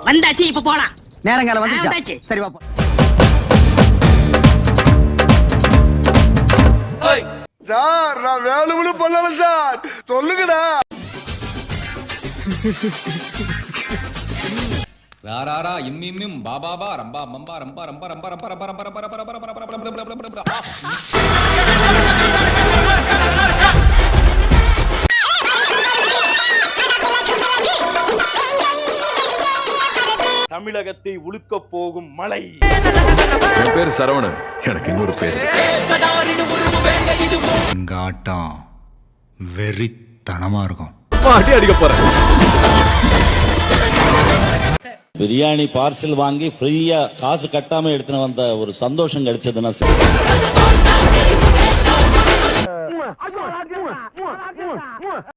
வந்தாச்சு, இப்ப போலாம். நேரங்காலம் வந்தாச்சு. வந்துச்சு. சரி வா. சார் நான் வேலுமணி பண்ணல சார், சொல்லுங்கடா. ராராரா இம்மிம் பாபாபா ரம்பா மம்பா ரம்பா ரம்பா ரம்பா ரம்பா ரம்பா ரம்பா ரம்பா ரம்பா ரம்பா ரம்பா ரம்பா ரம்பா. தமிழகத்தை உழுக்க போகும் மலை. என் பேரு சரவணன், எனக்கு இன்னொரு பேரு. எங்க ஆட்டம் வெறித்தனமா இருக்கும். அடி அடிக்க போறேன். பிரியாணி பார்சல் வாங்கி ஃப்ரீயா காசு கட்டாம எடுத்துன்னு வந்த ஒரு சந்தோஷம் கிடைச்சதுன்னா சரி.